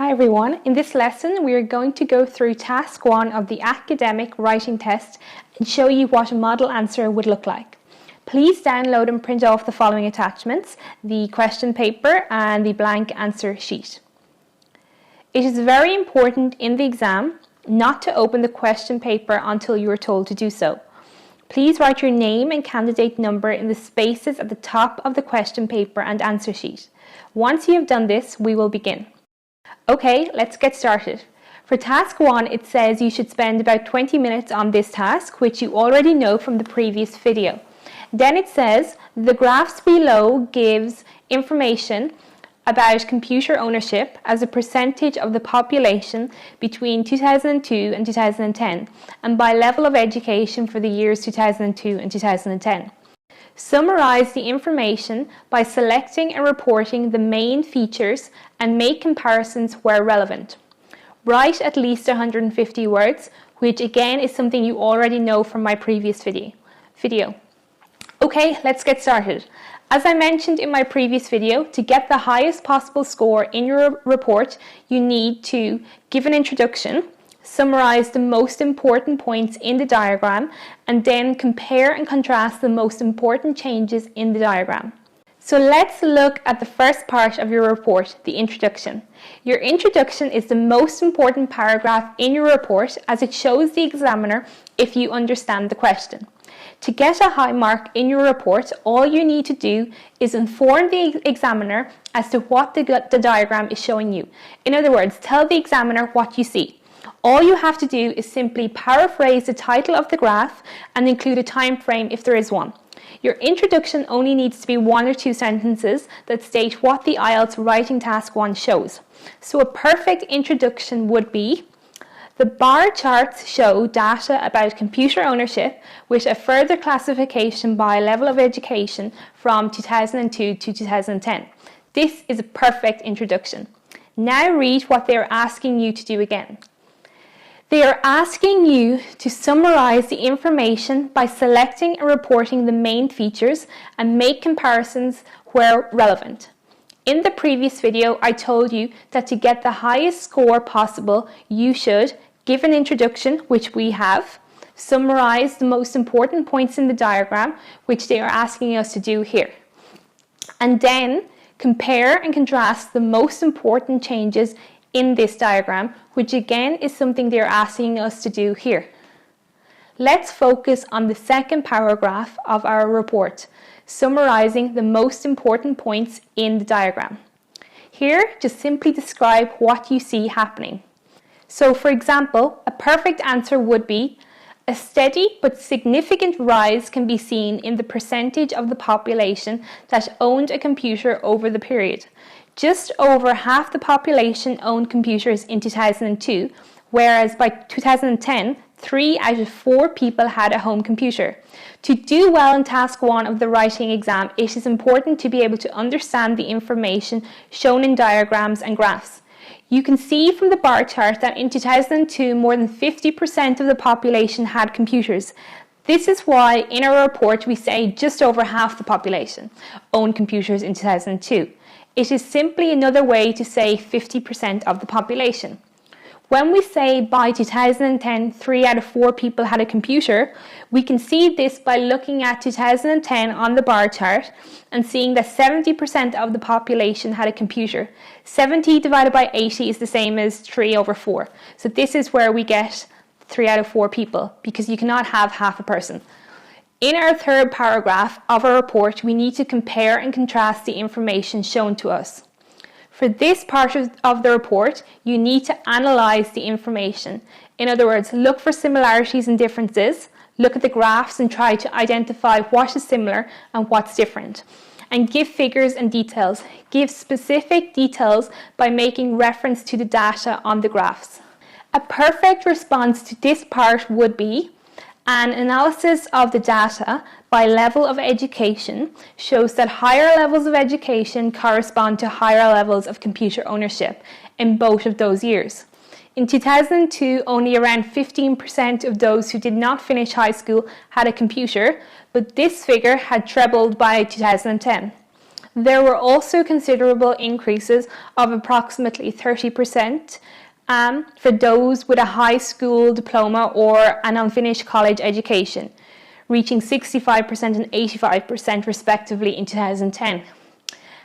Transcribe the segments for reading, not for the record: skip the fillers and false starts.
Hi everyone, in this lesson we are going to go through task 1 of the academic writing test and show you what a model answer would look like. Please download and print off the following attachments, the question paper and the blank answer sheet. It is very important in the exam not to open the question paper until you are told to do so. Please write your name and candidate number in the spaces at the top of the question paper and answer sheet. Once you have done this, we will begin. Okay, let's get started. For task 1, it says you should spend about 20 minutes on this task, which you already know from the previous video. Then it says the graphs below gives information about computer ownership as a percentage of the population between 2002 and 2010 and by level of education for the years 2002 and 2010. Summarize the information by selecting and reporting the main features and make comparisons where relevant. Write at least 150 words, which again is something you already know from my previous video. Okay, let's get started. As I mentioned in my previous video, to get the highest possible score in your report, you need to give an introduction, summarize the most important points in the diagram, and then compare and contrast the most important changes in the diagram. So let's look at the first part of your report, the introduction. Your introduction is the most important paragraph in your report as it shows the examiner if you understand the question. To get a high mark in your report, all you need to do is inform the examiner as to what the diagram is showing you. In other words, tell the examiner what you see. All you have to do is simply paraphrase the title of the graph and include a time frame if there is one. Your introduction only needs to be 1 or 2 sentences that state what the IELTS writing task 1 shows. So a perfect introduction would be: the bar charts show data about computer ownership with a further classification by level of education from 2002 to 2010. This is a perfect introduction. Now read what they are asking you to do again. They are asking you to summarize the information by selecting and reporting the main features and make comparisons where relevant. In the previous video, I told you that to get the highest score possible, you should give an introduction, which we have, summarize the most important points in the diagram, which they are asking us to do here, and then compare and contrast the most important changes in this diagram, which again is something they're asking us to do here. Let's focus on the second paragraph of our report, summarizing the most important points in the diagram. Here, just simply describe what you see happening. So for example, a perfect answer would be: a steady but significant rise can be seen in the percentage of the population that owned a computer over the period. Just over half the population owned computers in 2002, whereas by 2010, 3 out of 4 people had a home computer. To do well in task 1 of the writing exam, it is important to be able to understand the information shown in diagrams and graphs. You can see from the bar chart that in 2002, more than 50% of the population had computers. This is why in our report we say just over half the population owned computers in 2002. It is simply another way to say 50% of the population. When we say by 2010, 3 out of 4 people had a computer, we can see this by looking at 2010 on the bar chart and seeing that 70% of the population had a computer. 70 divided by 80 is the same as 3 over 4. So this is where we get 3 out of 4 people, because you cannot have half a person. In our third paragraph of our report, we need to compare and contrast the information shown to us. For this part of the report, you need to analyze the information. In other words, look for similarities and differences, look at the graphs and try to identify what is similar and what's different. And give figures and details. Give specific details by making reference to the data on the graphs. A perfect response to this part would be: an analysis of the data by level of education shows that higher levels of education correspond to higher levels of computer ownership in both of those years. In 2002, only around 15% of those who did not finish high school had a computer, but this figure had trebled by 2010. There were also considerable increases of approximately 30% for those with a high school diploma or an unfinished college education, reaching 65% and 85% respectively in 2010.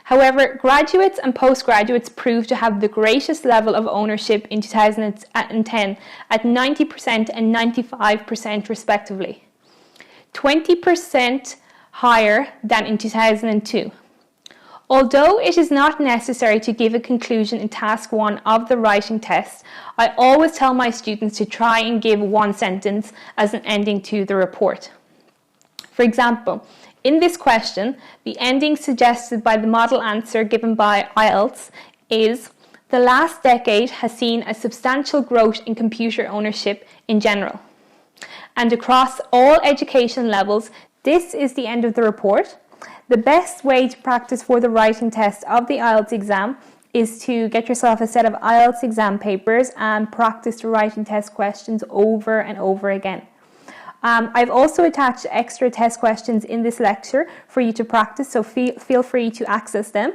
However, graduates and postgraduates proved to have the greatest level of ownership in 2010 at 90% and 95% respectively, 20% higher than in 2002. Although it is not necessary to give a conclusion in task 1 of the writing test, I always tell my students to try and give one sentence as an ending to the report. For example, in this question, the ending suggested by the model answer given by IELTS is, "The last decade has seen a substantial growth in computer ownership in general." And across all education levels, this is the end of the report. The best way to practice for the writing test of the IELTS exam is to get yourself a set of IELTS exam papers and practice the writing test questions over and over again. I've also attached extra test questions in this lecture for you to practice, so feel free to access them.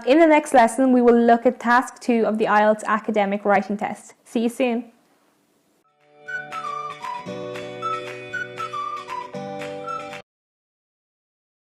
In the next lesson, we will look at task 2 of the IELTS academic writing test. See you soon.